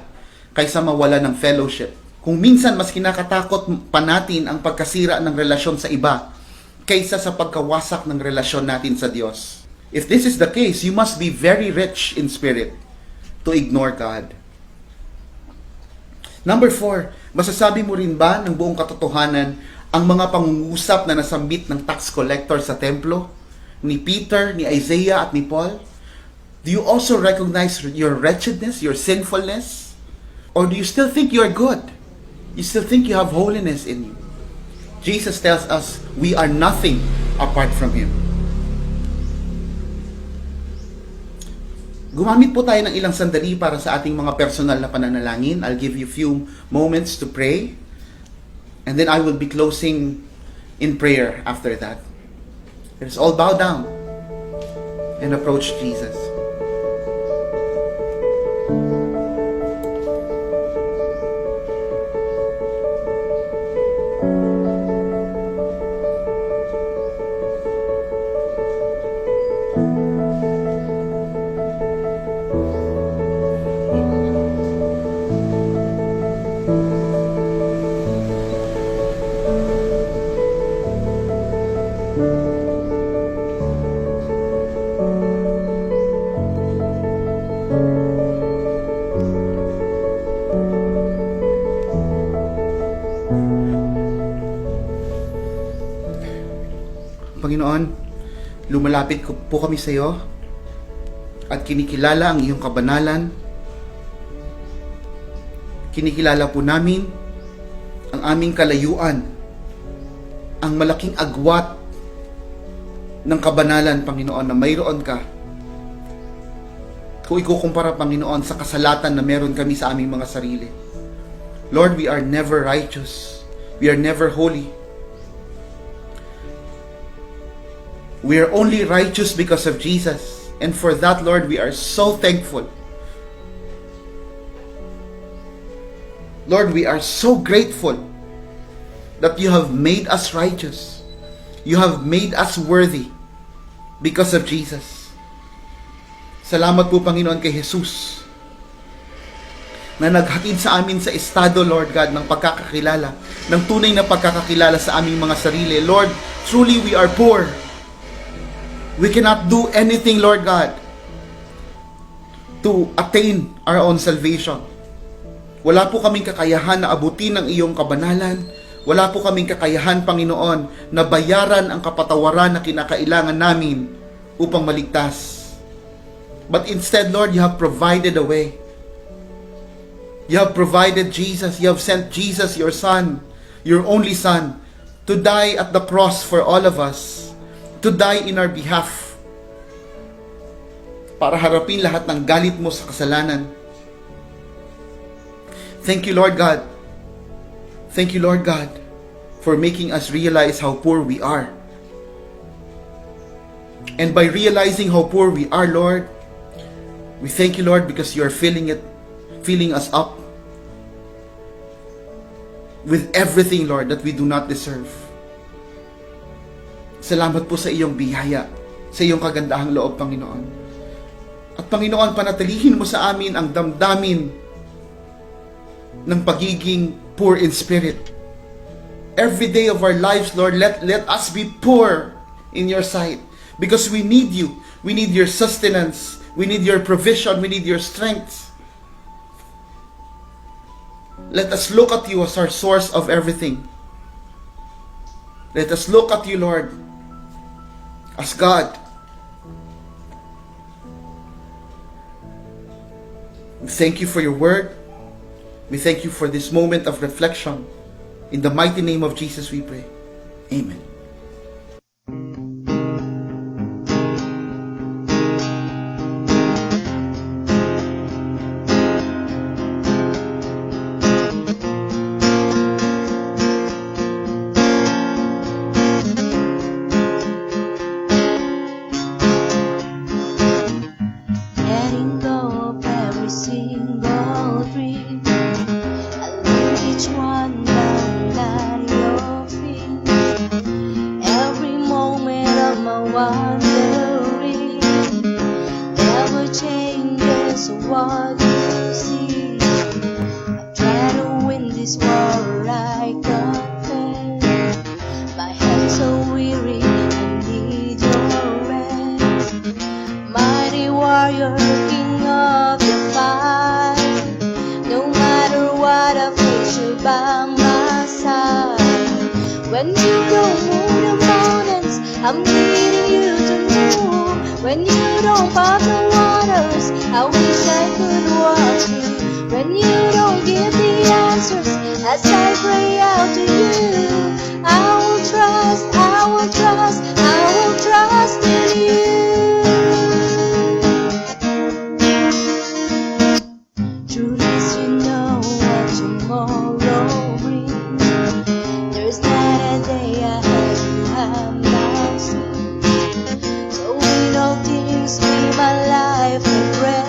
kaysa mawalan ng fellowship. Kung minsan, mas kinakatakot pa natin ang pagkasira ng relasyon sa iba kaysa sa pagkawasak ng relasyon natin sa Diyos. If this is the case, you must be very rich in spirit to ignore God. Number 4, masasabi mo rin ba ng buong katotohanan ang mga pangungusap na nasambit ng tax collector sa templo, ni Peter, ni Isaiah at ni Paul? Do you also recognize your wretchedness, your sinfulness? Or do you still think you are good? You still think you have holiness in you? Jesus tells us we are nothing apart from Him. Gumamit po tayo ng ilang sandali para sa ating mga personal na pananalangin. I'll give you a few moments to pray. And then I will be closing in prayer after that. Let us all bow down and approach Jesus. Panginoon, lumalapit po kami sa iyo at kinikilala ang iyong kabanalan. Kinikilala po namin ang aming kalayuan, ang malaking agwat ng kabanalan, Panginoon, na mayroon ka. Kung ikukumpara, Panginoon, sa kasalatan na meron kami sa aming mga sarili. Lord, we are never righteous. We are never holy. We are only righteous because of Jesus. And for that, Lord, we are so thankful. Lord, we are so grateful that you have made us righteous. You have made us worthy because of Jesus. Salamat po, Panginoon, kay Jesus na naghatid sa amin sa estado, Lord God, ng pagkakakilala, ng tunay na pagkakakilala sa aming mga sarili. Lord, truly we are poor. We cannot do anything, Lord God, to attain our own salvation. Wala po kaming kakayahan na abutin ang iyong kabanalan. Wala po kaming kakayahan, Panginoon, na bayaran ang kapatawaran na kinakailangan namin upang maligtas. But instead, Lord, you have provided a way. You have provided Jesus. You have sent Jesus, your Son, your only Son, to die at the cross for all of us. To die in our behalf, para harapin lahat ng galit mo sa kasalanan. Thank you, Lord God. Thank you, Lord God, for making us realize how poor we are. And by realizing how poor we are, Lord, we thank you, Lord, because you are filling us up with everything, Lord, that we do not deserve. Salamat po sa iyong biyaya, sa iyong kagandahang loob, Panginoon. At Panginoon, panatilihin mo sa amin ang damdamin ng pagiging poor in spirit. Every day of our lives, Lord, let us be poor in your sight. Because we need you. We need your sustenance. We need your provision. We need your strength. Let us look at you as our source of everything. Let us look at you, Lord, as God. We thank you for your word. We thank you for this moment of reflection. In the mighty name of Jesus we pray. Amen. Letting go of every single dream, I leave each one down at your feet. Every moment of my wandering never changes what you see. I try to win this war, I confess. My head's so weary, I need your rest. Mighty warrior, king of the fight. No matter what, I face you by my side. When you don't move the mountains, I'm leading you to move. When you don't part the waters, I wish I could walk through. When you don't as I cry out to you. I will trust, I will trust, I will trust in you. Truly, you know what tomorrow brings. There's not a day ahead you have not seen. So in all things, be my life a prayer.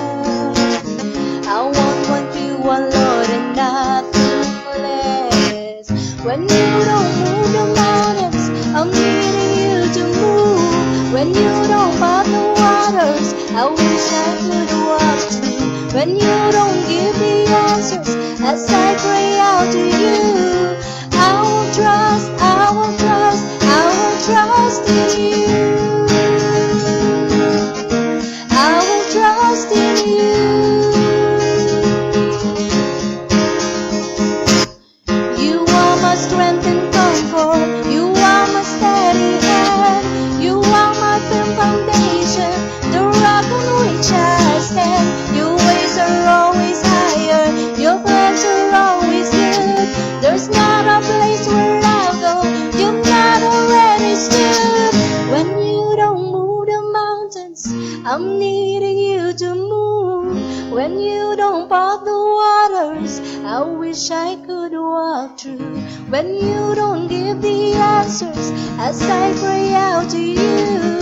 I want you, one Lord, and nothing less. When you don't move the mountains, I'm needing you to move. When you don't part the waters, I wish I could walk through. When you don't give the answers, as I cry out to you, I will trust, I will trust, I will trust in you. I will trust in you. You are my strength and comfort. You are my steady hand. You are my firm foundation, the rock on which I stand. Your ways are always higher. Your plans are always good. There's not a place where I'll go you've not already stood. When you don't move the mountains, I'm needing you to move. When you don't part the waters, I wish I could walk through. When you don't give the answers, as I cry out to you,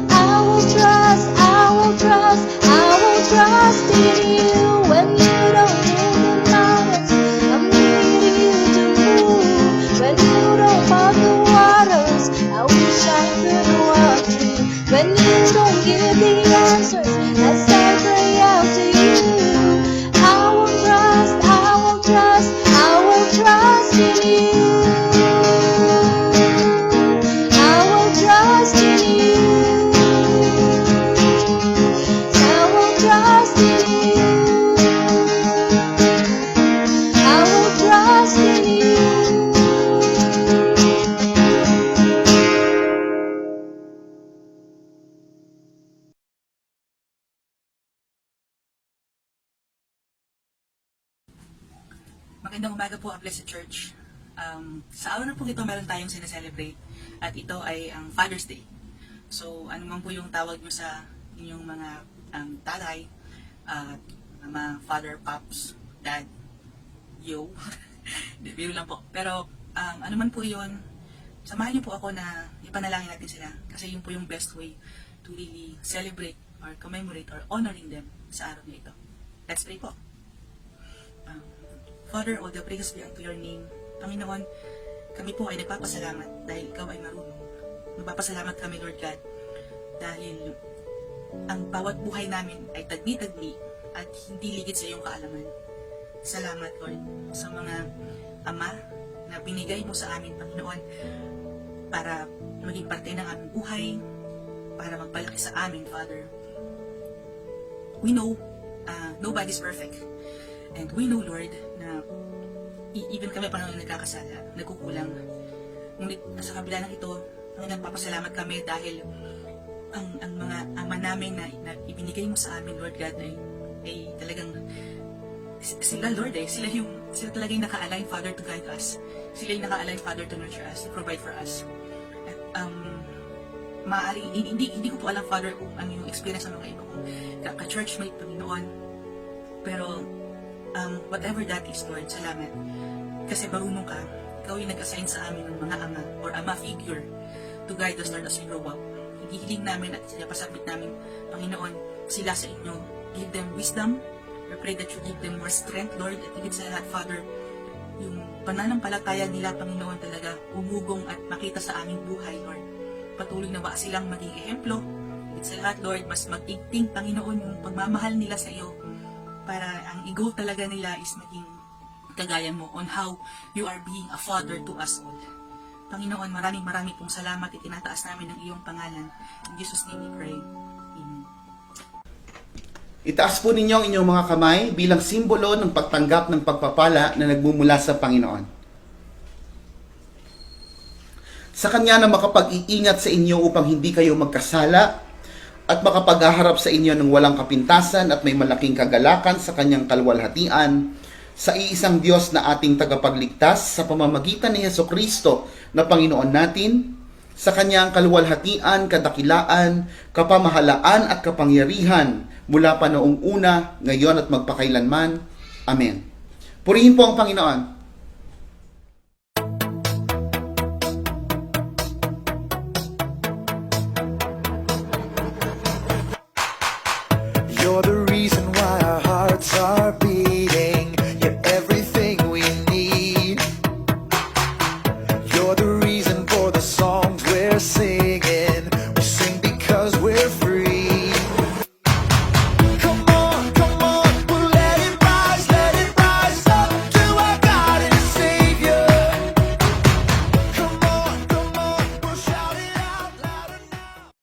I will trust, I will trust, I will trust in you. When you don't move the mountains, I'm needing you to move. When you don't part the waters, I wish I could walk through. When you don't give the answers, as I cry out to you, I will trust, I will trust, I will trust in you. I will trust in you. I will trust in you. I will trust in you. Magandang umaga po, Blessed Church. Sa araw na po ito, meron tayong sineselebrate at ito ay ang Father's Day. So, ano man po yung tawag nyo sa inyong mga tatay, mga father, pops, dad, yo, biro lang po. Pero, ano man po yun, samahan nyo po ako na ipanalangin natin sila kasi yun po yung best way to really celebrate or commemorate or honoring them sa araw na ito. Let's pray po. Father, all the praise be unto your name. Panginoon, kami po ay nagpapasalamat dahil ikaw ay marunong. Nagpapasalamat kami, Lord God, dahil ang bawat buhay namin ay tagni-tagni at hindi ligit sa iyong kaalaman. Salamat, Lord, sa mga ama na binigay mo sa amin, Panginoon, para maging parte ng aming buhay, para magpalaki sa amin, Father. We know nobody's perfect. And we know, Lord, na even kami pa nang nagkakasala, nagkukulang. Ngunit sa kabila ng ito, ang nagpapasalamat kami dahil ang mga ama namin na ibinigay mo sa amin, Lord God, ay talagang sila, Lord, sila talaga yung naka-align, Father, to guide us. Sila yung naka-align, Father, to nurture us, to provide for us. At maaari, hindi ko po alam, Father, kung ano yung experience ng mga iba kong ka-churchmate, Panginoon. Pero whatever that is, Lord, salamat. Kasi marunong ka, ikaw yung nag-assign sa amin ng mga ama or ama figure to guide us, Lord, as we grow up. Hihiling namin at pasabit namin, Panginoon, sila sa inyo. Give them wisdom. We pray that you give them more strength, Lord, at higit sa lahat, Father, yung pananampalataya nila, Panginoon, talaga umugong at makita sa aming buhay, Lord. Patuloy na ba silang maging ehemplo? Higit sa lahat, Lord, mas mag-igting, Panginoon, yung pagmamahal nila sa iyo, para ang goal talaga nila is maging kagaya mo on how you are being a father to us all. Panginoon, maraming pong salamat. Itinataas namin ang iyong pangalan. In Jesus' name we pray. Amen. Itaas po ninyo ang inyong mga kamay bilang simbolo ng pagtanggap ng pagpapala na nagmumula sa Panginoon. Sa Kanya na makapag-iingat sa inyo upang hindi kayo magkasala at makapaghaharap sa inyo ng walang kapintasan at may malaking kagalakan sa Kanyang kalwalhatian, sa iisang Diyos na ating tagapagligtas sa pamamagitan ni Hesukristo na Panginoon natin, sa kanyang kaluwalhatian, kadakilaan, kapamahalaan at kapangyarihan mula pa noong una, ngayon at magpakailanman. Amen. Purihin po ang Panginoon.